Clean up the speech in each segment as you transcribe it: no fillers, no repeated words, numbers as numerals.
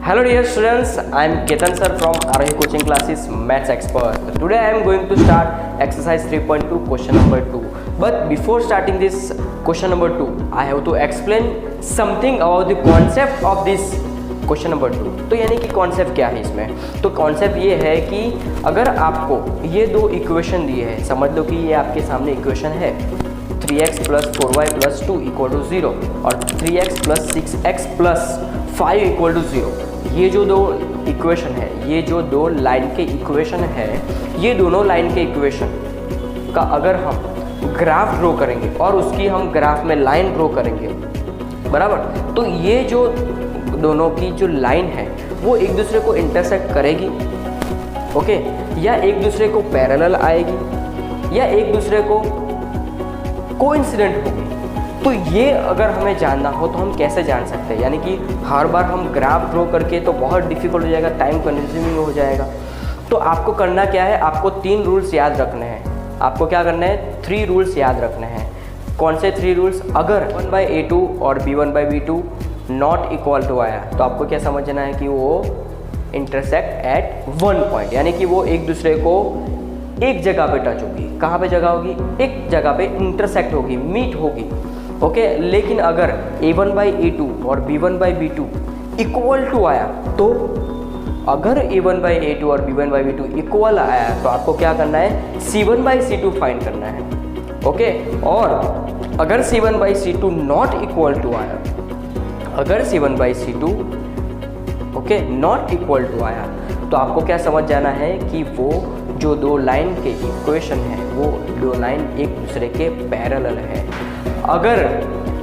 Hello dear students, I am Ketan sir from Arohi Coaching Classes Maths Expert. Today I am going to start exercise 3.2 question number 2. But before starting this question number 2, I have to explain something about the concept of this question number 2. तो यानी कि concept क्या है इसमें? तो concept ये है कि अगर आपको ये दो इक्वेशन दिए हैं, समझ लो कि ये आपके सामने इक्वेशन है 3x + 4y + 2 = 0 और 3x + 6x + 5 = 0. ये जो दो इक्वेशन है, ये जो दो लाइन के इक्वेशन है, ये दोनों लाइन के इक्वेशन का अगर हम ग्राफ ड्रॉ करेंगे और उसकी हम ग्राफ में लाइन ड्रॉ करेंगे, बराबर, तो ये जो दोनों की जो लाइन है वो एक दूसरे को इंटरसेक्ट करेगी, ओके, या एक दूसरे को पैरेलल आएगी या एक दूसरे को कोइंसिडेंट होगी. तो ये अगर हमें जानना हो तो हम कैसे जान सकते हैं? यानी कि हर बार हम ग्राफ ड्रॉ करके तो बहुत डिफिकल्ट हो जाएगा, टाइम कंज्यूमिंग हो जाएगा. तो आपको करना क्या है, आपको 3 रूल्स याद रखने हैं. आपको क्या करना है? 3 रूल्स याद रखने हैं. कौन से 3 रूल्स? अगर 1/a2 और b1/b2 नॉट इक्वल टू आया तो आपको क्या समझना है कि वो इंटरसेक्ट एट 1 पॉइंट, यानी कि वो एक दूसरे को एक जगह पे टच होगी. कहाँ पे जगह होगी? एक जगह पे इंटरसेक्ट होगी, मीट होगी, ओके. लेकिन अगर a1/a2 और b1/b2 इक्वल टू आया, तो अगर a1/a2 और b1/b2 इक्वल आया तो आपको क्या करना है? c1/c2 फाइंड करना है, ओके. और अगर c1/c2 नॉट इक्वल टू आया, अगर c1/c2 okay not equal to आया, तो आपको क्या समझ जाना है कि वो जो दो लाइन के इक्वेशन है वो दो लाइन एक दूसरे के पैरेलल है. अगर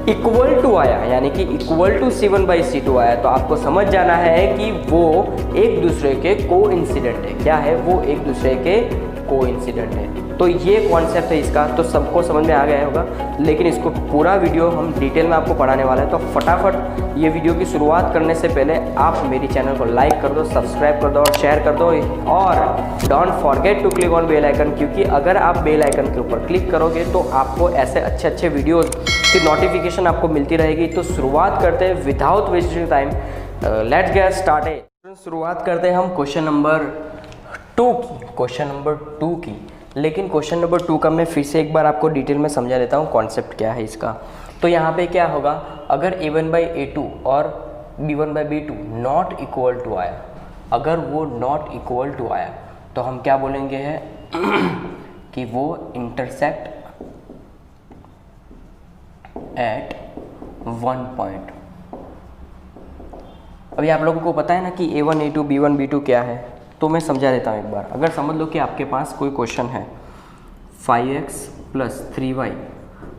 इक्वल टू आया, यानी कि इक्वल टू c1/c2 आया, तो आपको समझ जाना है कि वो एक दूसरे के कोइंसिडेंट है. क्या है? वो एक दूसरे के कोइंसिडेंट है. तो ये कॉन्सेप्ट है इसका, तो सबको समझ में आ गया होगा. लेकिन इसको पूरा वीडियो हम डिटेल में आपको पढ़ाने वाला है, तो फटाफट ये वीडियो की शुरुआत करने से पहले आप मेरी चैनल को लाइक कर दो, सब्सक्राइब कर दो और शेयर कर दो. और don't forget to click on bell icon, क्योंकि अगर आप बेल आइकन के ऊपर क्लिक करोगे तो आपको ऐसे अच्छे अच्छे वीडियोज़ की नोटिफिकेशन आपको मिलती रहेगी. तो शुरुआत करते हैं without wasting time. Let's get started. शुरुआत करते हैं हम क्वेश्चन नंबर 2 की, क्वेश्चन नंबर 2 की. लेकिन क्वेश्चन नंबर 2 का मैं फिर से एक बार आपको डिटेल में समझा देता हूँ कॉन्सेप्ट क्या है इसका. तो यहाँ पे क्या होगा, अगर a1/a2 और b1/b2 नॉट इक्वल टू आया, अगर वो नॉट इक्वल टू आया तो हम क्या बोलेंगे है कि वो इंटरसेक्ट एट 1 पॉइंट. अभी आप लोगों को पता है ना कि a1 a2 b1 b2 क्या है, तो मैं समझा देता हूँ एक बार. अगर समझ लो कि आपके पास कोई क्वेश्चन है 5x + 3y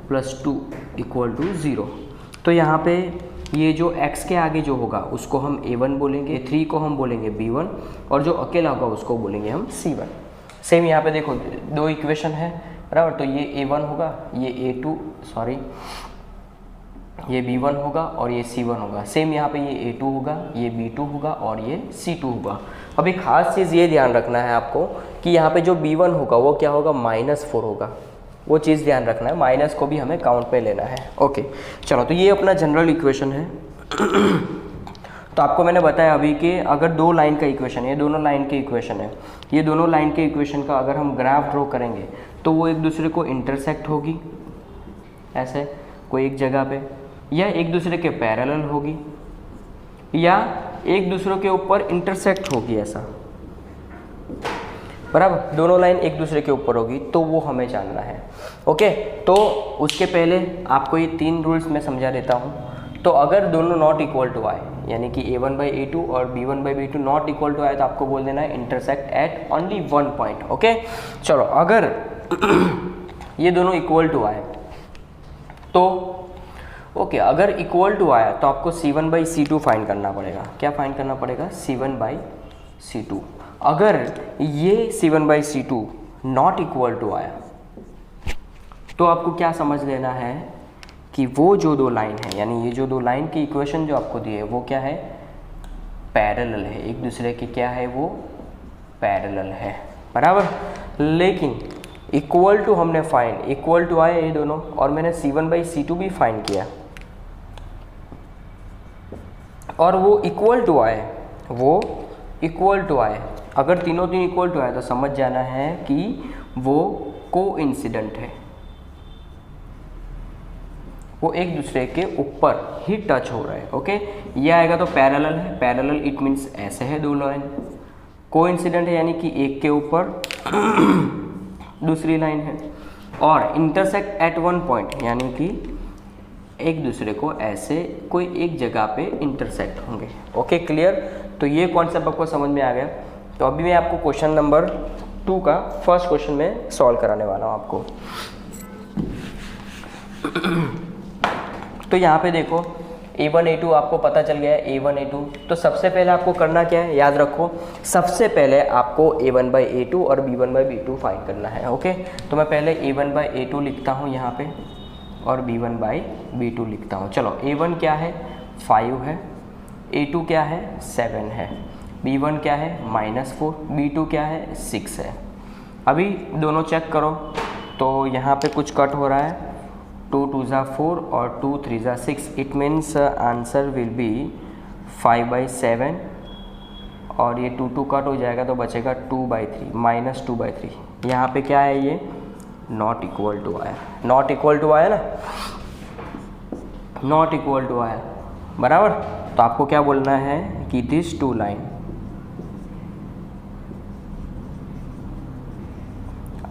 + 2 = 0, तो यहाँ पे ये जो x के आगे जो होगा उसको हम a1 बोलेंगे, 3 को हम बोलेंगे b1 और जो अकेला होगा उसको बोलेंगे हम c1. सेम यहाँ पे देखो दो इक्वेशन है, बराबर. तो ये a1 होगा, ये a2 सॉरी ये b1 होगा और ये c1 होगा. सेम यहाँ पे ये a2 होगा, ये b2 होगा और ये c2 होगा. अब एक खास चीज़ ये ध्यान रखना है आपको कि यहाँ पे जो b1 होगा वो क्या होगा? -4 होगा. वो चीज़ ध्यान रखना है, माइनस को भी हमें काउंट पे लेना है, ओके. चलो, तो ये अपना जनरल इक्वेशन है. तो आपको मैंने बताया अभी कि अगर दो लाइन का इक्वेशन है, ये दोनों लाइन के इक्वेशन है, ये दोनों लाइन के इक्वेशन का अगर हम ग्राफ ड्रॉ करेंगे तो वो एक दूसरे को इंटरसेक्ट होगी ऐसे कोई एक जगह पे, या एक दूसरे के पैरेलल होगी, या एक दूसरे के ऊपर इंटरसेक्ट होगी ऐसा, बराबर. दोनों लाइन एक दूसरे के ऊपर होगी, तो वो हमें जानना है, ओके. तो उसके पहले आपको ये 3 रूल्स मैं समझा देता हूँ. तो अगर दोनों नॉट इक्वल टू आए, यानी कि a1/a2 और b1/b2 नॉट इक्वल टू आए, तो आपको बोल देना है intersect at only 1 point, okay. चलो, अगर ये दोनों इक्वल टू आए तो ओके, अगर इक्वल टू आया तो आपको c1/c2 फाइंड करना पड़ेगा. क्या फाइंड करना पड़ेगा? c1/c2. अगर ये c1/c2 नॉट इक्वल टू आया तो आपको क्या समझ लेना है कि वो जो दो लाइन है, यानी ये जो दो लाइन की इक्वेशन जो आपको दी है वो क्या है? पैरेलल है, एक दूसरे के क्या है? वो पैरेलल है, बराबर. लेकिन इक्वल टू हमने फाइंड, इक्वल टू आए ये दोनों, और मैंने c1/c2 भी फाइंड किया और वो इक्वल टू आए, वो इक्वल टू आए। अगर तीनों तीन इक्वल टू आए तो समझ जाना है कि वो कोइंसिडेंट है, वो एक दूसरे के ऊपर ही टच हो रहा है। ओके, ये आएगा तो पैरेलल है, पैरेलल इट मीन्स ऐसे है दो लाइन। कोइंसिडेंट है यानी कि एक के ऊपर दूसरी लाइन है। और इंटरसेक्ट एट वन पॉइंट यानी कि एक दूसरे को ऐसे कोई एक जगह पे इंटरसेक्ट होंगे। Okay, clear. तो ये कॉन्सेप्ट आपको समझ में आ गया। तो अभी मैं आपको क्वेश्चन नंबर 2 का फर्स्ट क्वेश्चन में सॉल्व कराने वाला हूँ आपको। तो यहाँ पे देखो A1 A2 आपको पता चल गया है, A1 A2। तो सबसे पहले आपको करना क्या है, याद रखो, सबसे पहले आपको A1/A2 और B1/B2 फाइंड करना है। ओके, तो मैं पहले A1/A2 लिखता हूँ यहाँ पे और B1/B2 लिखता हूँ। चलो, A1 क्या है 5 है, A2 क्या है 7 है, B1 क्या है -4, B2 क्या है 6 है। अभी दोनों चेक करो तो यहाँ पे कुछ कट हो रहा है, 2 2 ज़ा 4 और 2 3 ज़ा 6। It means answer will be 5/7 और ये 2 2 कट हो जाएगा तो बचेगा 2/3 -2/3। यहाँ पे क्या है, ये नॉट इक्वल टू आया, नॉट इक्वल टू आया ना, नॉट इक्वल टू आया, बराबर। तो आपको क्या बोलना है कि this two line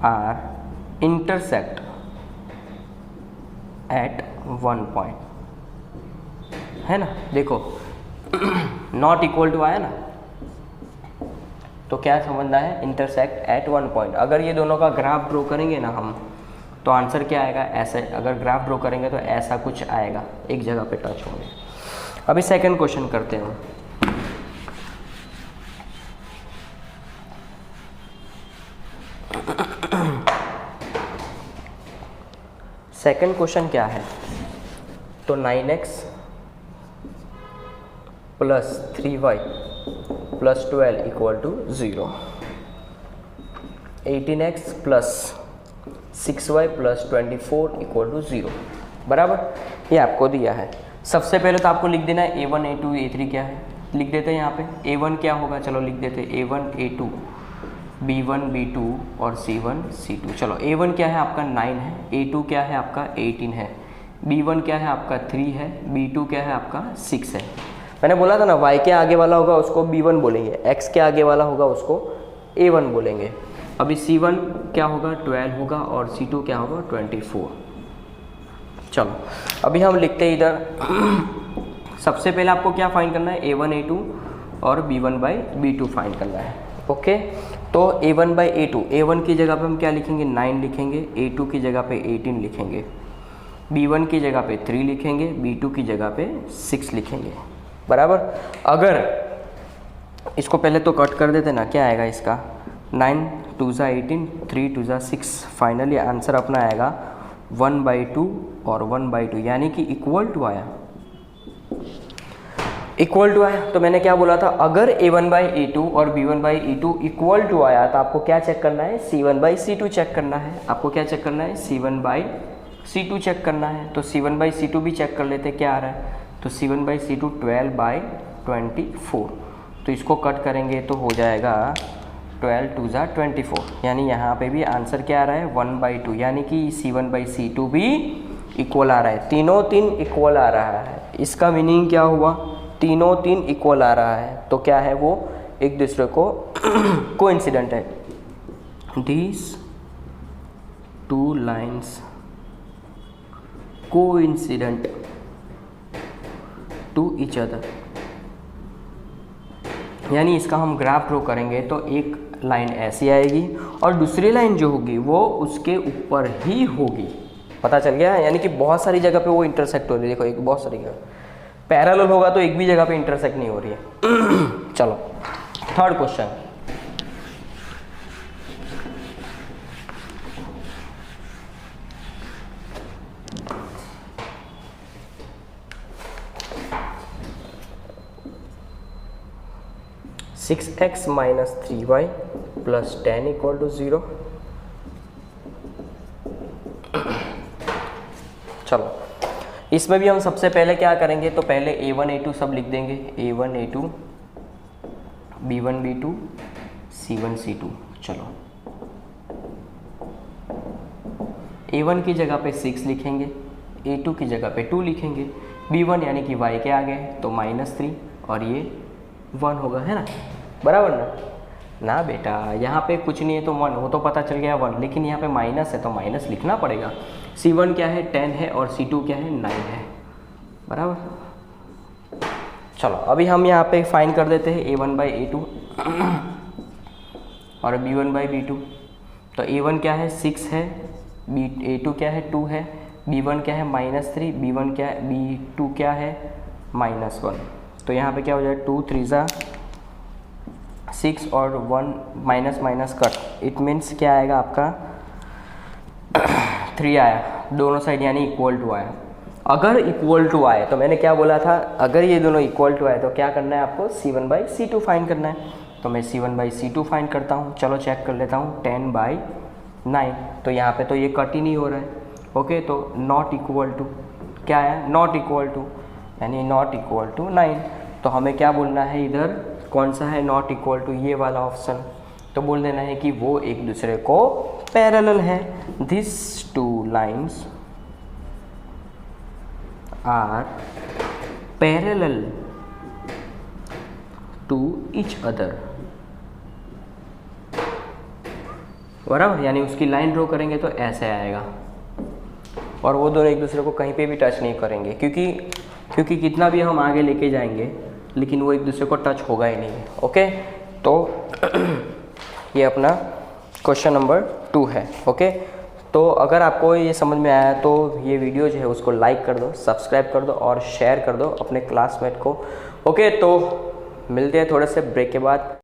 are intersect at one point, है ना। देखो नॉट इक्वल टू आया ना, तो क्या समझना है, इंटरसेक्ट एट वन पॉइंट। अगर ये दोनों का ग्राफ ड्रॉ करेंगे ना हम, तो आंसर क्या आएगा, ऐसे। अगर ग्राफ ड्रॉ करेंगे तो ऐसा कुछ आएगा, एक जगह पे टच होंगे। अभी सेकंड क्वेश्चन करते हैं। सेकंड क्वेश्चन क्या है, तो 9x + 3y + 12 = 0, 18x + 6y + 24 = 0, बराबर। ये आपको दिया है। सबसे पहले तो आपको लिख देना है A1 A2 A3 क्या है, लिख देते हैं यहाँ पे। A1 क्या होगा, चलो लिख देते हैं A1 A2 B1 B2 और C1 C2। चलो, A1 क्या है आपका 9 है, A2 क्या है आपका 18 है, B1 क्या है आपका 3 है, B2 क्या है आपका 6 है। मैंने बोला था ना, Y के आगे वाला होगा उसको B1 बोलेंगे, X के आगे वाला होगा उसको A1 बोलेंगे। अभी C1 क्या होगा 12 होगा और C2 क्या होगा 24। चलो, अभी हम लिखते हैं इधर। सबसे पहले आपको क्या फाइंड करना है, A1 A2 और B1/B2 फाइंड करना है। ओके, तो A1/A2, A1 की जगह पे हम क्या लिखेंगे 9 लिखेंगे, A2 की जगह पे 18 लिखेंगे, B1 की जगह पे 3 लिखेंगे, B2 की जगह पे 6 लिखेंगे, बराबर। अगर इसको पहले तो कट कर देते ना, क्या आएगा इसका 9 2 ज़ा 18 3 2 ज़ा 6। फाइनली आंसर अपना आएगा 1/2 और 1/2, यानी कि इक्वल टू आया, इक्वल टू आया। तो मैंने क्या बोला था, अगर A1/A2 और B1/E2 इक्वल टू आया तो आपको क्या चेक करना है, C1/C2 चेक करना है। आपको क्या चेक करना है, C1/C2 चेक करना है। तो C1/C2 भी चेक कर लेते, क्या आ रहा है, तो C1/C2 12/24। तो इसको कट करेंगे तो हो जाएगा 12 2 ज़ा 24, यानी यहाँ पे भी आंसर क्या आ रहा है 1/2, यानी कि C1/C2 भी इक्वल आ रहा है, तीनों तीन इक्वल आ रहा है। इसका मीनिंग क्या हुआ, तीनों तीन इक्वल आ रहा है, तो क्या है वो एक दूसरे को कोइंसिडेंट है। These two lines coincident to each other, यानी इसका हम ग्राफ ड्रॉ करेंगे तो एक लाइन ऐसी आएगी और दूसरी लाइन जो होगी वो उसके ऊपर ही होगी। पता चल गया, यानी कि बहुत सारी जगह पे वो इंटरसेक्ट हो रही है। देखो, एक बहुत सारी जगह पैरेलल होगा तो एक भी जगह पे इंटरसेक्ट नहीं हो रही है। चलो, थर्ड क्वेश्चन। (6x - 3y + 10 = 0). चलो, इसमें भी हम सबसे पहले क्या करेंगे, तो पहले A1 A2 सब लिख देंगे, A1 A2 B1 B2 C1 C2। चलो A1 की जगह पे 6 लिखेंगे, A2 की जगह पे 2 लिखेंगे, B1 यानी कि y के आगे है तो -3 और ये 1 होगा, है ना, बराबर ना बेटा, यहाँ पे कुछ नहीं है तो 1, वो तो पता चल गया 1, लेकिन यहाँ पे माइनस है तो माइनस लिखना पड़ेगा। C1 क्या है 10 है और C2 क्या है 9 है, बराबर। चलो अभी हम यहाँ पे फाइंड कर देते हैं A1 बाई A2 और B1 बाई B2। तो A1 क्या है 6 है, A2 क्या है 2 है, B1 क्या है -3, B1 क्या है, B2 क्या है -1। तो यहाँ पे क्या हो जाए 2 3 ज़ा 6 और 1 minus minus cut, it means क्या आएगा आपका 3 आया, दोनों साइड यानी इक्वल टू आया। अगर इक्वल टू आए तो मैंने क्या बोला था, अगर ये दोनों इक्वल टू आए तो क्या करना है आपको C1 बाई C2 फाइंड करना है। तो मैं C1 बाई C2 फाइंड करता हूँ। चलो चेक कर लेता हूँ 10 बाई 9, तो यहाँ पे तो ये कट ही नहीं हो रहा है। ओके, तो नॉट इक्वल टू क्या है, नॉट इक्वल टू यानी नॉट इक्वल टू 9। तो हमें क्या बोलना है इधर, कौन सा है नॉट इक्वल टू, ये वाला ऑप्शन। तो बोल देना है कि वो एक दूसरे को पैरेलल है। This two lines are parallel to each other, बराबर, यानी उसकी लाइन ड्रॉ करेंगे तो ऐसे आएगा और वो दोनों एक दूसरे को कहीं पे भी टच नहीं करेंगे, क्योंकि कितना भी हम आगे लेके जाएंगे लेकिन वो एक दूसरे को टच होगा ही नहीं। ओके, तो ये अपना क्वेश्चन नंबर 2 है। ओके, तो अगर आपको ये समझ में आया तो ये वीडियो जो है उसको लाइक कर दो, सब्सक्राइब कर दो और शेयर कर दो अपने क्लासमेट को। ओके, तो मिलते हैं थोड़े से ब्रेक के बाद।